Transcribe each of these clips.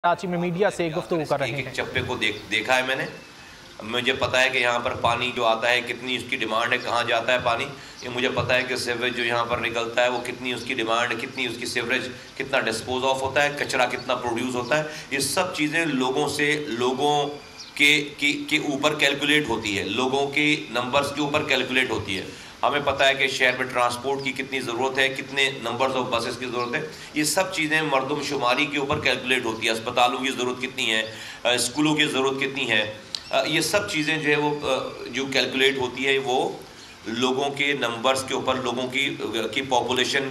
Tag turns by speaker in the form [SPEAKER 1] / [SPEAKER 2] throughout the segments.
[SPEAKER 1] کراچی میں میڈیا سے گفتگو کر رہے ہیں۔
[SPEAKER 2] چپے کو دیکھا ہے میں نے، مجھے پتا ہے کہ یہاں پر پانی جو آتا ہے کتنی اس کی ڈیمانڈ ہے، کہاں جاتا ہے پانی، یہ مجھے پتا ہے کہ سیوریج جو یہاں پر نکلتا ہے وہ کتنی اس کی ڈیمانڈ ہے، کتنی اس کی سیوریج کتنا ڈسپوز آف ہوتا ہے، کچرا کتنا پروڈیوس ہوتا ہے، یہ سب چیزیں لوگوں کے اوپر کیلکولیٹ ہوتی ہے، لوگوں کے نمبرز کے اوپر کیلکولیٹ ہوتی ہے۔ ہمیں پتہ ہے کہ شہر میں ٹرانسپورٹ کی کتنی ضرورت ہے، کتنے نمبرز آف بسز کی ضرورت ہے، یہ سب چیزیں مردم شماری کے اوپر کیلکولیٹ ہوتی ہے۔ اسپتالوں کی ضرورت کتنی ہے، اسکولوں کی ضرورت کتنی ہے، یہ سب چیزیں جو ہے وہ جو کیلکولیٹ ہوتی ہے وہ لوگوں کے نمبرز کے اوپر، لوگوں کی پاپولیشن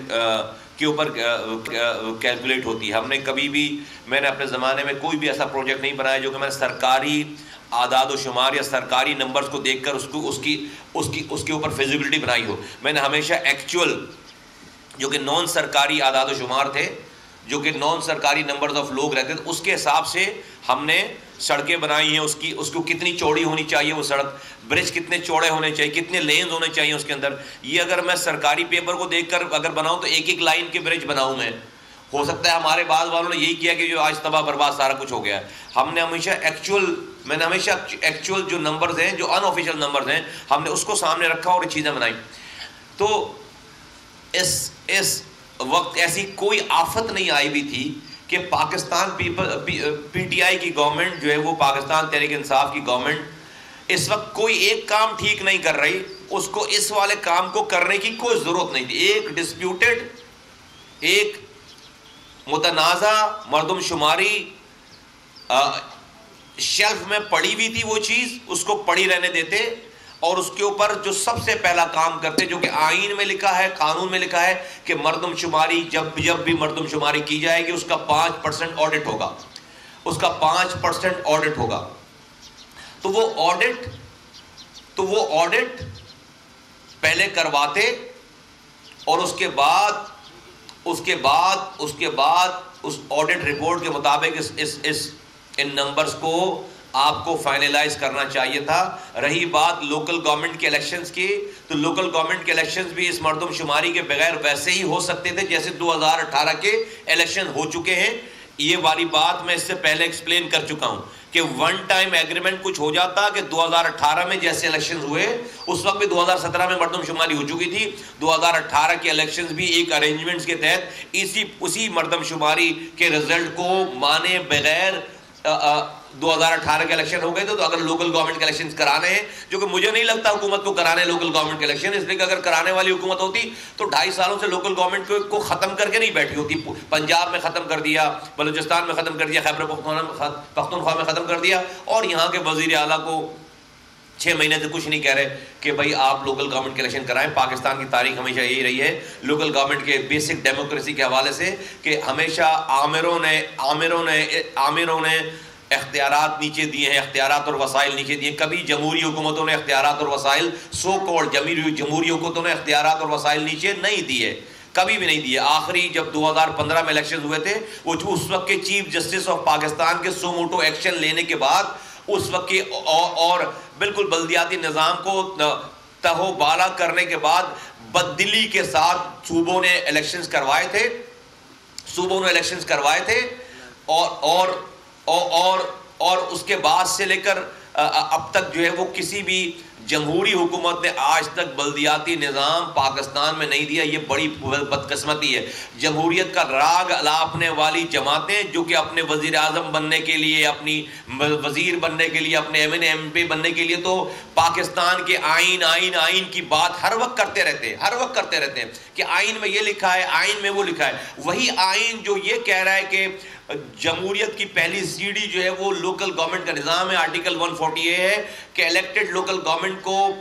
[SPEAKER 2] کے اوپر کیلکولیٹ ہوتی ہے۔ ہم نے کبھی بھی، میں نے اپنے زمانے میں کوئی بھی ایسا پروجیکٹ نہیں بنایا جو کہ میں نے سرکاری اعداد و شمار یا سرکاری نمبرز کو دیکھ کر اس کے اوپر فیزیبلٹی بنائی ہو۔ میں نے ہمیشہ ایکچول جو کہ نان سرکاری اعداد و شمار تھے، جو کہ نان سرکاری نمبرز آف لوگ رہتے تھے، اس کے حساب سے ہم نے سڑکیں بنائی ہیں، اس کو کتنی چوڑی ہونی چاہیے وہ سڑک، برج کتنے چوڑے ہونے چاہیے، کتنے لینز ہونے چاہیے اس کے اندر۔ یہ اگر میں سرکاری پیپر کو دیکھ کر اگر بناؤں تو ایک لائن کے برج بناؤں میں، ہو سکتا ہے ہمارے بعض والوں نے یہی کیا کہ جو آج تباہ برباد سارا کچھ ہو گیا ہے۔ ہم نے ہمیشہ ایکچول جو نمبرز ہیں، جو ان آفیشیل نمبرز ہیں، ہم نے اس کو سامنے رکھا اور یہ چیزیں بنائی۔ تو اس وقت ایسی کوئی آفت نہیں آئی بھی تھی کہ پاکستان پی ٹی آئی کی گورنمنٹ جو ہے وہ پاکستان تحریک انصاف کی گورنمنٹ اس وقت کوئی ایک کام ٹھیک نہیں کر رہی، اس کو اس والے کام کو کرنے کی کوئی ضرورت نہیں تھی۔ ایک ڈسپیوٹڈ، ایک متنازع مردم شماری شیلف میں پڑی ہوئی تھی، وہ چیز اس کو پڑی رہنے دیتے اور اس کے اوپر جو سب سے پہلا کام کرتے، جو کہ آئین میں لکھا ہے، قانون میں لکھا ہے کہ مردم شماری جب بھی مردم شماری کی جائے گی اس کا 5% آڈٹ ہوگا، اس کا 5% آڈٹ ہوگا۔ تو وہ آڈٹ پہلے کرواتے اور اس کے بعد اس آڈٹ رپورٹ کے مطابق ان نمبرز کو آپ کو فائنلائز کرنا چاہیے تھا۔ رہی بات لوکل گورنمنٹ کے الیکشنز کی، تو لوکل گورنمنٹ کے الیکشنز بھی اس مردم شماری کے بغیر ویسے ہی ہو سکتے تھے جیسے 2018 کے الیکشن ہو چکے ہیں۔ یہ والی بات میں اس سے پہلے ایکسپلین کر چکا ہوں کہ ون ٹائم ایگریمنٹ کچھ ہو جاتا کہ 2018 میں جیسے الیکشنز ہوئے اس وقت بھی 2017 میں مردم شماری ہو چکی تھی، 2018 کے الیکشنز بھی ایک ارینجمنٹس کے تحت اسی مردم شماری کے رزلٹ کو مانے بغیر 2018 کے الیکشن ہو گئے تھے۔ تو اگر لوکل گورنمنٹ کے الیکشن کرانے ہیں، جو کہ مجھے نہیں لگتا حکومت کو کرانے لوکل گورنمنٹ کے الیکشن، اس لیے کہ اگر کرانے والی حکومت ہوتی تو 2.5 سالوں سے لوکل گورنمنٹ کو ختم کر کے نہیں بیٹھی ہوتی۔ پنجاب میں ختم کر دیا، بلوچستان میں ختم کر دیا، خیبر پختونخوا میں ختم کر دیا، اور یہاں کے وزیر اعلیٰ کو 6 مہینے سے کچھ نہیں کہہ رہے کہ بھائی آپ لوکل گورنمنٹ کے الیکشن کرائیں۔ پاکستان کی تاریخ ہمیشہ یہی رہی ہے لوکل گورنمنٹ کے بیسک ڈیموکریسی کے حوالے سے کہ ہمیشہ آمروں نے اختیارات نیچے دیے ہیں، اختیارات اور وسائل نیچے دیے۔ کبھی جمہوری حکومتوں نے اختیارات اور وسائل جمہوری حکومتوں نے اختیارات اور وسائل نیچے نہیں دیے، کبھی بھی نہیں دیے۔ آخری جب 2015 میں الیکشن ہوئے تھے، وہ اس وقت کے چیف جسٹس آف پاکستان کے سو موٹو ایکشن لینے کے بعد اس وقت کے اور بالکل بلدیاتی نظام کو تہو بالا کرنے کے بعد بددلی کے ساتھ صوبوں نے الیکشنز کروائے تھے اور اس کے بعد سے لے کر اب تک جو ہے وہ کسی بھی جمہوری حکومت نے آج تک بلدیاتی نظام پاکستان میں نہیں دیا۔ یہ بڑی بدقسمتی ہے۔ جمہوریت کا راگ الاپنے والی جماعتیں جو کہ اپنے وزیر اعظم بننے کے لیے، اپنی وزیر بننے کے لیے، اپنے ایم پی بننے کے لیے تو پاکستان کے آئین کی بات ہر وقت کرتے رہتے ہیں کہ آئین میں یہ لکھا ہے، آئین میں وہ لکھا ہے۔ وہی آئین جو یہ کہہ رہا ہے کہ جمہوریت کی پہلی سیڑھی جو ہے وہ لوکل گورنمنٹ کا نظام ہے، آرٹیکل 140 ہے کہ الیکٹڈ لوکل گورنمنٹ کو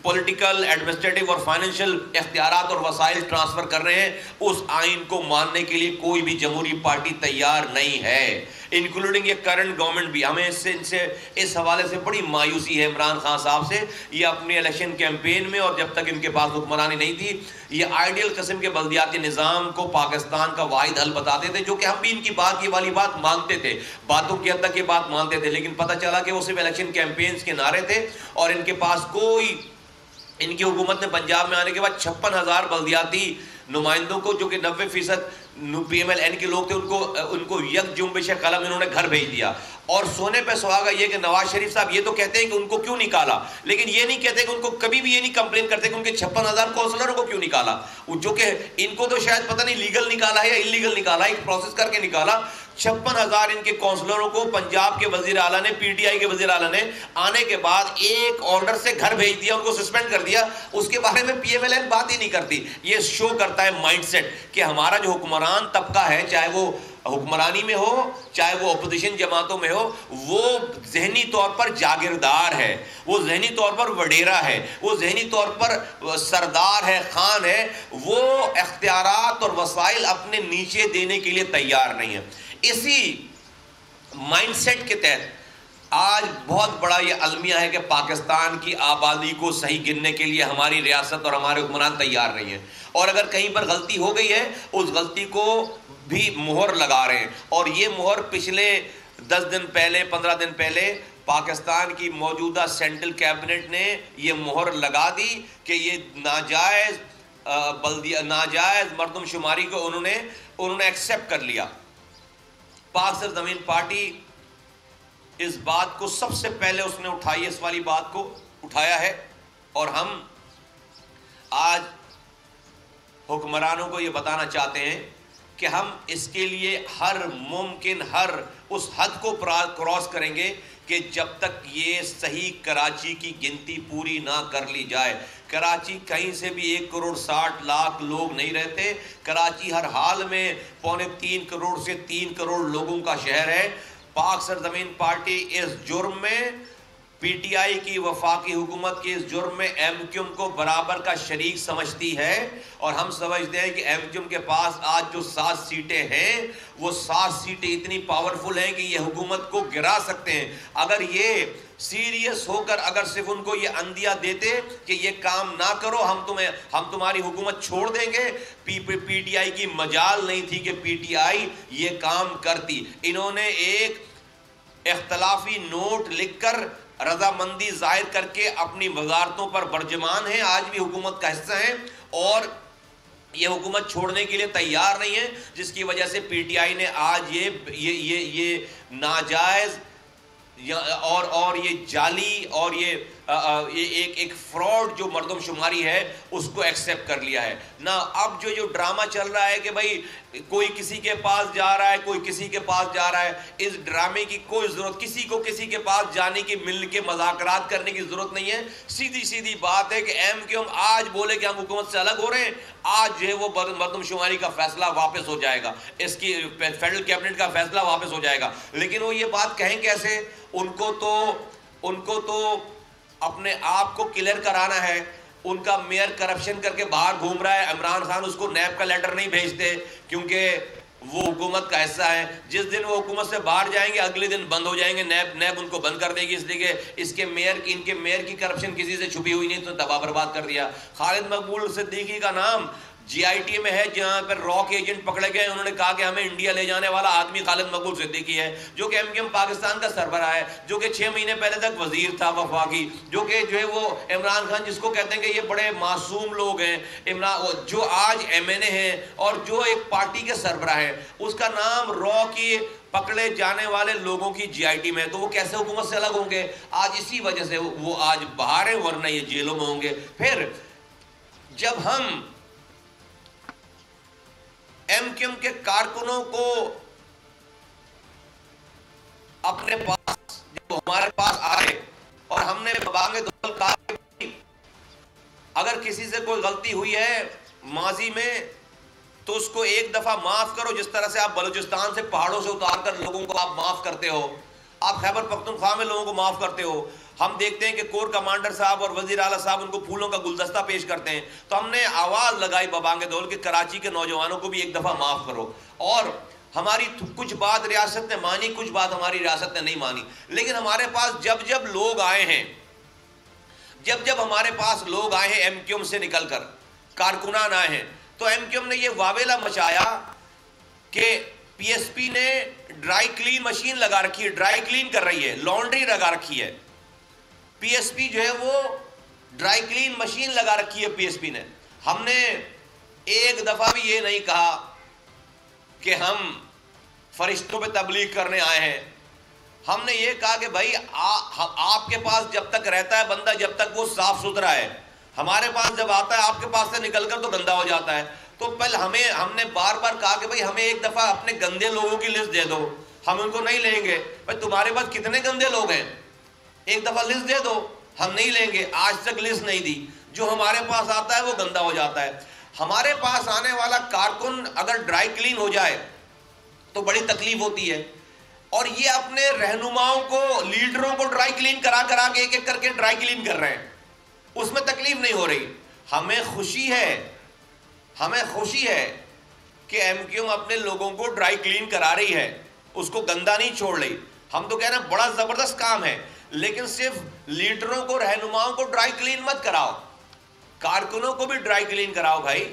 [SPEAKER 2] پولیٹیکل، ایڈمنسٹریٹو اور فائنینشیل اختیارات اور وسائل ٹرانسفر کر رہے ہیں، اس آئین کو ماننے کے لیے کوئی بھی جمہوری پارٹی تیار نہیں ہے، انکلوڈنگ یہ کرنٹ گورنمنٹ بھی۔ ہمیں اس حوالے سے بڑی مایوسی ہے عمران خان صاحب سے۔ یہ اپنے الیکشن کیمپین میں اور جب تک ان کے پاس حکمرانی نہیں تھی، یہ آئیڈیل قسم کے بلدیاتی نظام کو پاکستان کا واحد حل بتاتے تھے، جو کہ ہم بھی ان کی بات، یہ والی بات مانتے تھے، باتوں کی حد تک یہ بات مانتے تھے، لیکن پتہ چلا کہ وہ صرف الیکشن کیمپینز کے نعرے تھے اور ان کے پاس ان کی حکومت نے پنجاب میں آنے کے بعد 56,000 بلدیاتی نمائندوں کو، جو کہ 90% PMLN کے لوگ تھے ان کو یک جنبش قلم انہوں نے گھر بھیج دیا. اور سونے پہ سہاگا یہ کہ نواز شریف صاحب یہ تو کہتے ہیں کہ ان کو کیوں نکالا, لیکن یہ نہیں کہتے کہ ان کو کبھی بھی یہ نہیں کمپلین کرتے کہ ان کے 56,000 کونسلروں کو کیوں نکالا, جو کہ ان کو تو شاید پتہ نہیں لیگل نکالا ہے یا انلیگل نکالا, ایک پروسیس کر کے نکالا. 56,000 ان کے کونسلروں کو پنجاب کے وزیر اعلیٰ نے, PTI کے وزیر اعلیٰ نے آنے کے بعد ایک آرڈر سے گھر بھیج دیا, ان کو سسپینڈ کر دیا. اس کے بارے میں PMLN بات ہی نہیں کرتی. یہ شو کرتا ہے مائنڈ سیٹ کہ ہمارا جو حکمران طبقہ ہے, چاہے وہ حکمرانی میں ہو چاہے وہ اپوزیشن جماعتوں میں ہو, وہ ذہنی طور پر جاگیردار ہے, وہ ذہنی طور پر وڈیرا ہے, وہ ذہنی طور پر سردار ہے, خان ہے. وہ اختیارات اور وسائل اپنے نیچے دینے کے لیے تیار نہیں ہے. اسی مائنڈ سیٹ کے تحت آج بہت بڑا یہ المیہ ہے کہ پاکستان کی آبادی کو صحیح گننے کے لیے ہماری ریاست اور ہمارے حکمران تیار نہیں ہیں, اور اگر کہیں پر غلطی ہو گئی ہے اس غلطی کو بھی مہر لگا رہے ہیں. اور یہ مہر پچھلے 10 دن پہلے 15 دن پہلے پاکستان کی موجودہ سینٹرل کیبنٹ نے یہ مہر لگا دی کہ یہ ناجائز مردم شماری کو انہوں نے ایکسیپٹ کر لیا. پاک سرزمین پارٹی اس بات کو سب سے پہلے اس نے اٹھائی, اس والی بات کو اٹھایا ہے, اور ہم آج حکمرانوں کو یہ بتانا چاہتے ہیں کہ ہم اس کے لیے ہر ممکن ہر اس حد کو کراس کریں گے کہ جب تک یہ صحیح کراچی کی گنتی پوری نہ کر لی جائے. کراچی کہیں سے بھی 1,60,00,000 لوگ نہیں رہتے. کراچی ہر حال میں 2.25 کروڑ سے 3 کروڑ لوگوں کا شہر ہے. پاک سرزمین پارٹی اس جرم میں, PTI کی وفاقی حکومت کے اس جرم میں MQM کو برابر کا شریک سمجھتی ہے, اور ہم سمجھتے ہیں کہ MQM کے پاس آج جو 7 سیٹیں ہیں وہ 7 سیٹیں اتنی پاورفل ہیں کہ یہ حکومت کو گرا سکتے ہیں. اگر یہ سیریس ہو کر اگر صرف ان کو یہ اندیا دیتے کہ یہ کام نہ کرو, ہم تمہاری حکومت چھوڑ دیں گے, PTI کی مجال نہیں تھی کہ PTI یہ کام کرتی. انہوں نے ایک اختلافی نوٹ لکھ کر رضامندی ظاہر کر کے اپنی وزارتوں پر برجمان ہیں, آج بھی حکومت کا حصہ ہیں, اور یہ حکومت چھوڑنے کے لیے تیار نہیں ہے, جس کی وجہ سے PTI نے آج یہ ناجائز اور یہ جعلی اور یہ ایک فراڈ جو مردم شماری ہے اس کو ایکسیپٹ کر لیا ہے. نہ اب جو ڈرامہ چل رہا ہے کہ بھائی کوئی کسی کے پاس جا رہا ہے, کوئی کسی کے پاس جا رہا ہے, اس ڈرامے کی کوئی ضرورت, کسی کو کسی کے پاس جانے کی, مل کے مذاکرات کرنے کی ضرورت نہیں ہے. سیدھی بات ہے کہ MQM آج بولے کہ ہم حکومت سے الگ ہو رہے ہیں, آج جو ہے وہ مردم شماری کا فیصلہ واپس ہو جائے گا, اس کی فیڈرل کیبنٹ کا فیصلہ واپس ہو جائے گا. لیکن وہ یہ بات کہیں کیسے؟ ان کو تو اپنے آپ کو کلیئر کرانا ہے. ان کا میئر کرپشن کر کے باہر گھوم رہا ہے, عمران خان اس کو نیب کا لیٹر نہیں بھیجتے کیونکہ وہ حکومت کا حصہ ہے. جس دن وہ حکومت سے باہر جائیں گے اگلے دن بند ہو جائیں گے, نیب ان کو بند کر دے گی, اس لیے کہ ان کے میئر کی کرپشن کسی سے چھپی ہوئی نہیں, تو تباہ برباد کر دیا. خالد مقبول صدیقی کا نام GIT میں ہے, جہاں پر را کے ایجنٹ پکڑے گئے, انہوں نے کہا کہ ہمیں انڈیا لے جانے والا آدمی خالد مقبول صدیقی ہے, جو کہ MQM پاکستان کا سربراہ ہے, جو کہ 6 مہینے پہلے تک وزیر تھا وفاقی, جو ہے وہ عمران خان جس کو کہتے ہیں کہ یہ بڑے معصوم لوگ ہیں, جو آج MNA ہیں اور جو ایک پارٹی کے سربراہ ہیں, اس کا نام را کی پکڑے جانے والے لوگوں کی GIT میں ہے. تو وہ کیسے حکومت سے الگ ہوں گے؟ آج اسی وجہ سے وہ آج باہر ہیں, ورنہ یہ جیلوں میں ہوں گے. پھر جب ہم MQM کے کارکنوں کو اپنے پاس جب ہمارے پاس آئے اور ہم نے بانگ دول کہا کہ اگر کسی سے کوئی غلطی ہوئی ہے ماضی میں تو اس کو ایک دفعہ معاف کرو, جس طرح سے آپ بلوچستان سے پہاڑوں سے اتار کر لوگوں کو آپ معاف کرتے ہو, آپ خیبر پختونخوا میں لوگوں کو معاف کرتے ہو. ہم دیکھتے ہیں کہ کور کمانڈر صاحب اور وزیر اعلیٰ صاحب ان کو پھولوں کا گلدستہ پیش کرتے ہیں. تو ہم نے آواز لگائی ببانگ دول کہ کراچی کے نوجوانوں کو بھی ایک دفعہ معاف کرو. اور ہماری کچھ بات ریاست نے مانی, کچھ بات ہماری ریاست نے نہیں مانی. لیکن ہمارے پاس جب لوگ آئے ہیں, جب ہمارے پاس لوگ آئے ہیں MQM سے نکل کر, کارکنان آئے ہیں, تو MQM نے یہ واویلا مچایا کہ PSP نے ڈرائی کلین مشین لگا رکھی ہے, ڈرائی کلین کر رہی ہے, لانڈری لگا رکھی ہے. PSP جو ہے وہ ڈرائی کلین مشین لگا رکھی ہے PSP نے. ہم نے ایک دفعہ بھی یہ نہیں کہا کہ ہم فرشتوں پہ تبلیغ کرنے آئے ہیں. ہم نے یہ کہا کہ بھائی آپ کے پاس جب تک رہتا ہے بندہ جب تک وہ صاف ستھرا ہے، ہمارے پاس جب آتا ہے آپ کے پاس سے نکل کر تو گندا ہو جاتا ہے. تو پہلے ہم نے بار بار کہا کہ بھائی ہمیں ایک دفعہ اپنے گندے لوگوں کی لسٹ دے دو، ہم ان کو نہیں لیں گے. بھائی تمہارے پاس کتنے گندے لوگ ہیں، ایک دفعہ لسٹ دے دو، ہم نہیں لیں گے. آج تک لسٹ نہیں دی. جو ہمارے پاس آتا ہے وہ گندا ہو جاتا ہے. ہمارے پاس آنے والا کارکن اگر ڈرائی کلین ہو جائے تو بڑی تکلیف ہوتی ہے. اور یہ اپنے رہنماؤں کو، لیڈروں کو ڈرائی کلین کرا کرا کے ایک ایک کر کے ڈرائی کلین کر رہے ہیں، اس میں تکلیف نہیں ہو رہی. ہمیں خوشی ہے کہ ایم کیو ایم اپنے لوگوں کو ڈرائی کلین کرا رہی ہے، اس کو گندا نہیں چھوڑ رہی. ہم تو کہہ رہے ہیں بڑا زبردست کام ہے، لیکن صرف لیڈروں کو، رہنماؤں کو ڈرائی کلین مت کراؤ، کارکنوں کو بھی ڈرائی کلین کراؤ. بھائی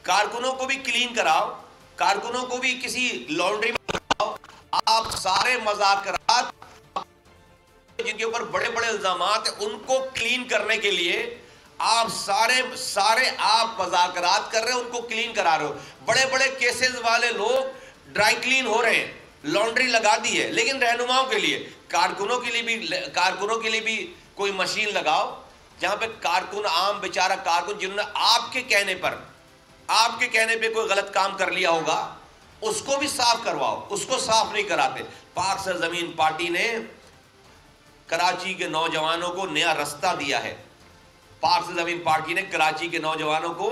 [SPEAKER 2] کارکنوں کو بھی کلین کراؤ، کارکنوں کو بھی کسی لانڈری میں کراؤ. آپ سارے مذاکرات جن کے اوپر بڑے بڑے الزامات ہیں ان کو کلین کرنے کے لیے آپ سارے آپ مذاکرات کر رہے ہیں، ان کو کلین کرا رہے ہو. بڑے بڑے کیسز والے لوگ ڈرائی کلین ہو رہے ہیں، لانڈری لگا دی ہے. لیکن رہنماؤں کے لیے، کارکنوں کے لیے بھی کوئی مشین لگاؤ جہاں پہ کارکن، عام بیچارہ کارکن جنہوں نے آپ کے کہنے پہ کوئی غلط کام کر لیا ہوگا، اس کو بھی صاف کرواؤ. اس کو صاف نہیں کراتے. پاک سرزمین پارٹی نے کراچی کے نوجوانوں کو نیا رستہ دیا ہے. پاک سرزمین پارٹی نے کراچی کے نوجوانوں کو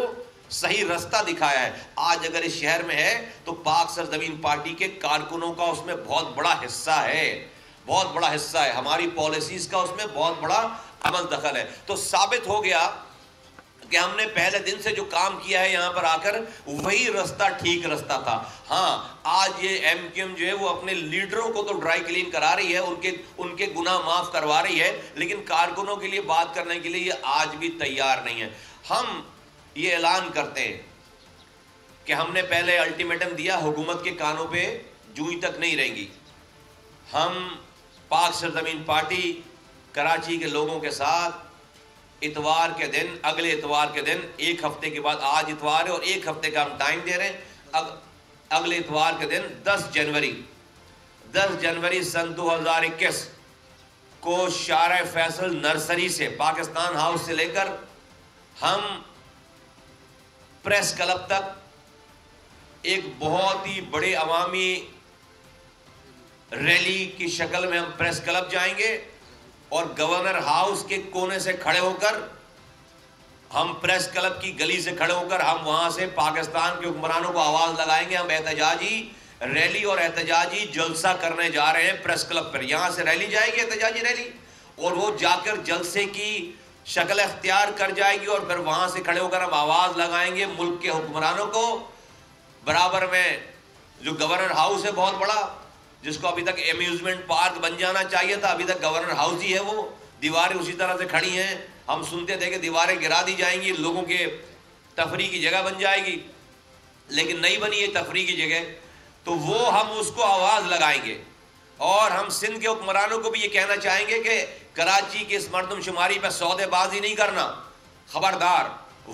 [SPEAKER 2] صحیح رستہ دکھایا ہے. آج اگر اس شہر میں ہے تو پاک سرزمین پارٹی کے کارکنوں کا اس میں بہت بڑا حصہ ہے. ہماری پالیسیز کا اس میں بہت بڑا عمل دخل ہے. تو ثابت ہو گیا کہ ہم نے پہلے دن سے جو کام کیا ہے یہاں پر آ کر وہی رستہ ٹھیک رستہ تھا. ہاں آج یہ ایم کیو ایم جو ہے وہ اپنے لیڈروں کو تو ڈرائی کلین کرا رہی ہے، ان کے گناہ معاف کروا رہی ہے، لیکن کارکنوں کے لیے بات کرنے کے لیے یہ آج بھی تیار نہیں ہے. ہم یہ اعلان کرتے ہیں کہ ہم نے پہلے الٹیمیٹم دیا، حکومت کے کانوں پہ جوئی تک نہیں رہیں گی. ہم پاک سرزمین پارٹی کراچی کے لوگوں کے ساتھ اتوار کے دن، اگلے اتوار کے دن، ایک ہفتے کے بعد، آج اتوار ہے اور ایک ہفتے کا ہم ٹائم دے رہے ہیں. اگلے اتوار کے دن 10 جنوری سن 2021 کو شارع فیصل نرسری سے، پاکستان ہاؤس سے لے کر ہم پریس کلب تک ایک بہت ہی بڑے عوامی ریلی کی شکل میں ہم پریس کلب جائیں گے اور گورنر ہاؤس کے کونے سے کھڑے ہو کر، ہم پریس کلب کی گلی سے کھڑے ہو کر ہم وہاں سے پاکستان کے حکمرانوں کو آواز لگائیں گے. ہم احتجاجی ریلی اور احتجاجی جلسہ کرنے جا رہے ہیں پریس کلب پر. یہاں سے ریلی جائے گی، احتجاجی ریلی، اور وہ جا کر جلسے کی شکل اختیار کر جائے گی اور پھر وہاں سے کھڑے ہو کر ہم آواز لگائیں گے ملک کے حکمرانوں کو. برابر میں جو گورنر ہاؤس ہے بہت بڑا، جس کو ابھی تک امیوزمنٹ پارک بن جانا چاہیے تھا، ابھی تک گورنر ہاؤس ہی ہے، وہ دیواریں اسی طرح سے کھڑی ہیں. ہم سنتے تھے کہ دیواریں گرا دی جائیں گی، لوگوں کے تفریح کی جگہ بن جائے گی، لیکن نہیں بنی یہ تفریح کی جگہ. تو وہ ہم اس کو آواز لگائیں گے. اور ہم سندھ کے حکمرانوں کو بھی یہ کہنا چاہیں گے کہ کراچی کی اس مردم شماری پہ سودے بازی نہیں کرنا، خبردار.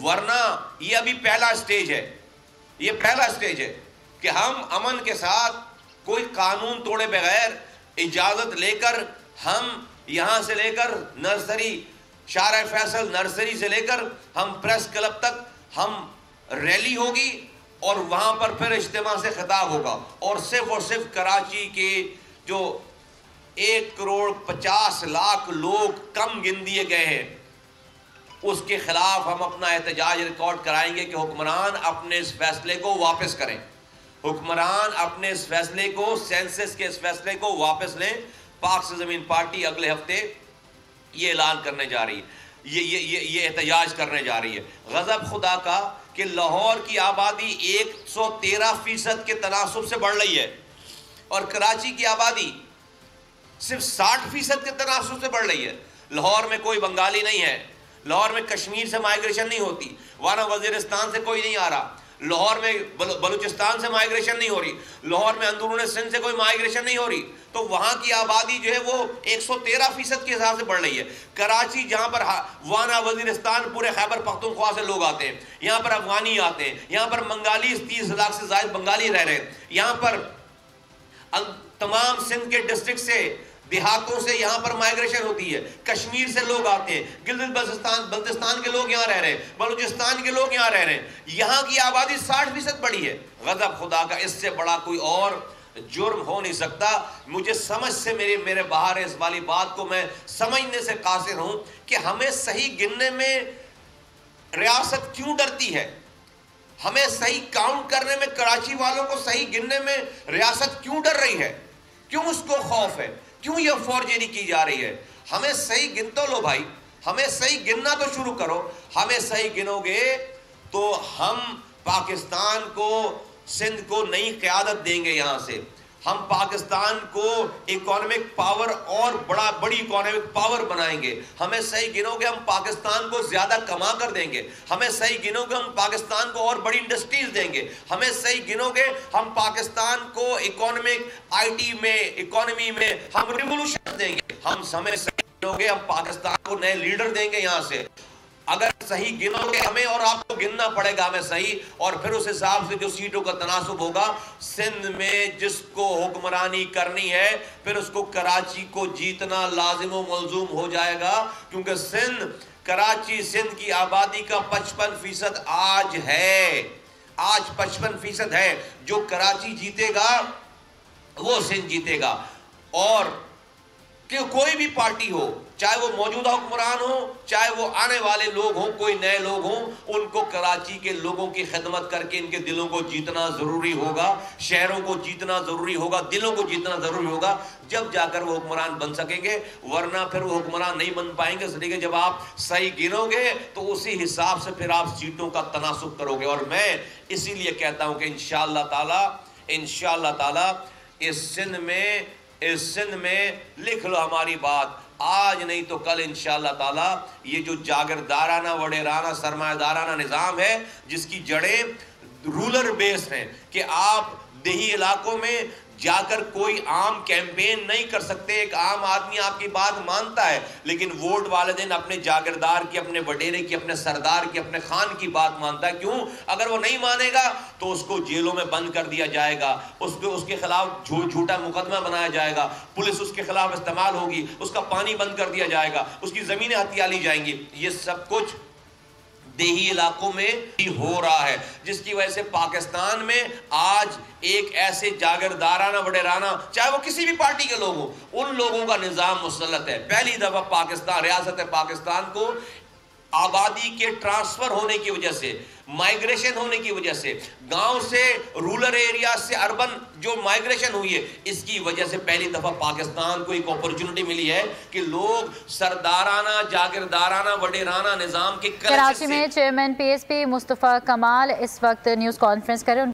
[SPEAKER 2] ورنہ یہ ابھی پہلا سٹیج ہے کہ ہم امن کے ساتھ کوئی قانون توڑے بغیر اجازت لے کر ہم یہاں سے لے کر نرسری، شارع فیصل نرسری سے لے کر ہم پریس کلب تک ہم ریلی ہوگی اور وہاں پر پھر اجتماع سے خطاب ہوگا. اور صرف کراچی کے جو 1,50,00,000 لوگ کم گن دیے گئے ہیں اس کے خلاف ہم اپنا احتجاج ریکارڈ کرائیں گے کہ حکمران اپنے اس فیصلے کو واپس کریں. حکمران اپنے اس فیصلے کو، سینسس کے اس فیصلے کو واپس لیں. پاک سرزمین پارٹی اگلے ہفتے یہ اعلان کرنے جا رہی ہے، یہ احتجاج کرنے جا رہی ہے. غضب خدا کا کہ لاہور کی آبادی 113% کے تناسب سے بڑھ رہی ہے اور کراچی کی آبادی صرف 60% کے تناسب سے بڑھ رہی ہے. لاہور میں کوئی بنگالی نہیں ہے، لاہور میں کشمیر سے مائیگریشن نہیں ہوتی، وہاں وزیرستان سے کوئی نہیں آ رہا. لاہور میں بلوچستان سے مائیگریشن نہیں ہو رہی، لاہور میں اندرون سندھ سے کوئی مائیگریشن نہیں ہو رہی، تو وہاں کی آبادی جو ہے وہ 113% کے حساب سے بڑھ رہی ہے۔ کراچی جہاں پر وانا وزیرستان پورے خیبر پختونخوا سے لوگ آتے ہیں، یہاں پر افغانی آتے ہیں، یہاں پر بنگالی 30 لاکھ سے زائد بنگالی رہ رہے ہیں، یہاں پر تمام سندھ کے ڈسٹرکٹ سے دیہاتوں سے یہاں پر مائیگریشن ہوتی ہے، کشمیر سے لوگ آتے ہیں، گلگت بلتستان کے لوگ یہاں رہ رہے ہیں، بلوچستان کے لوگ یہاں رہ رہے ہیں، یہاں کی آبادی 60% بڑھی ہے۔ غضب خدا کا اس سے بڑا کوئی اور جرم ہو نہیں سکتا۔ مجھے سمجھ سے میرے باہر اس والی بات کو میں سمجھنے سے قاصر ہوں کہ ہمیں صحیح گننے میں ریاست کیوں ڈرتی ہے، ہمیں صحیح کاؤنٹ کرنے میں، کراچی والوں کو صحیح گننے میں ریاست کیوں ڈر رہی ہے، کیوں اس کو خوف ہے، کیوں یہ فورجری کی جا رہی ہے۔ ہمیں صحیح گن تو لو بھائی، ہمیں صحیح گننا تو شروع کرو۔ ہمیں صحیح گنو گے تو ہم پاکستان کو، سندھ کو نئی قیادت دیں گے، یہاں سے ہم پاکستان کو اکانومک پاور اور بڑی اکانومک پاور بنائیں گے۔ ہمیں صحیح گنو گے ہم پاکستان کو زیادہ کما کر دیں گے، ہمیں صحیح گنو گے ہم پاکستان کو اور بڑی انڈسٹریز دیں گے، ہمیں صحیح گنو گے ہم پاکستان کو اکانومک آئی ٹی میں، اکانومی میں ہم ریولوشن دیں گے، ہمیں صحیح گنو گے ہم پاکستان کو نئے لیڈر دیں گے یہاں سے۔ اگر صحیح گنو گے ہمیں، اور آپ کو گننا پڑے گا ہمیں صحیح، اور پھر اس حساب سے جو سیٹوں کا تناسب ہوگا، سندھ میں جس کو حکمرانی کرنی ہے پھر اس کو کراچی کو جیتنا لازم و ملزوم ہو جائے گا، کیونکہ کراچی سندھ کی آبادی کا 55% آج ہے، آج 55% ہے۔ جو کراچی جیتے گا وہ سندھ جیتے گا، اور کہ کوئی بھی پارٹی ہو، چاہے وہ موجودہ حکمران ہو، چاہے وہ آنے والے لوگ ہوں، کوئی نئے لوگ ہوں، ان کو کراچی کے لوگوں کی خدمت کر کے ان کے دلوں کو جیتنا ضروری ہوگا، شہروں کو جیتنا ضروری ہوگا، دلوں کو جیتنا ضروری ہوگا، جب جا کر وہ حکمران بن سکیں گے، ورنہ پھر وہ حکمران نہیں بن پائیں گے۔ اس لیے کہ جب آپ صحیح گنو گے تو اسی حساب سے پھر آپ سیٹوں کا تناسب کرو گے۔ اور میں اسی لیے کہتا ہوں کہ انشاءاللہ تعالی اس سندھ میں لکھ لو ہماری بات، آج نہیں تو کل انشاءاللہ تعالی یہ جو جاگیردارانہ وڈیرانہ سرمایہ دارانہ نظام ہے، جس کی جڑیں رولر بیس ہیں، کہ آپ دیہی علاقوں میں جا کر کوئی عام کیمپین نہیں کر سکتے۔ ایک عام آدمی آپ کی بات مانتا ہے، لیکن ووٹ والے دن اپنے جاگیردار کی، اپنے وڈیرے کی، اپنے سردار کی، اپنے خان کی بات مانتا ہے۔ کیوں؟ اگر وہ نہیں مانے گا تو اس کو جیلوں میں بند کر دیا جائے گا، اس کے خلاف جھوٹا مقدمہ بنایا جائے گا، پولیس اس کے خلاف استعمال ہوگی، اس کا پانی بند کر دیا جائے گا، اس کی زمینیں ہتھیا لی جائیں گی۔ یہ سب کچھ دیہی علاقوں میں ہی ہو رہا ہے، جس کی وجہ سے پاکستان میں آج ایک ایسے جاگیردارانہ وڈیرانہ، چاہے وہ کسی بھی پارٹی کے لوگ ہوں، ان لوگوں کا نظام مسلط ہے۔ پہلی دفعہ ریاست پاکستان کو آبادی کے ٹرانسفر ہونے کی وجہ سے، مائیگریشن ہونے کی وجہ سے، گاؤں سے رولر ایریا سے اربن جو مائیگریشن ہوئی ہے، اس کی وجہ سے پہلی دفعہ پاکستان کو ایک اپورچونٹی ملی ہے کہ لوگ سردارانہ، جاگیردارانہ، وڈیرانہ نظام کے
[SPEAKER 3] کراچی میں چیئرمین پی ایس پی مصطفیٰ کمال اس وقت نیوز کانفرنس کریں۔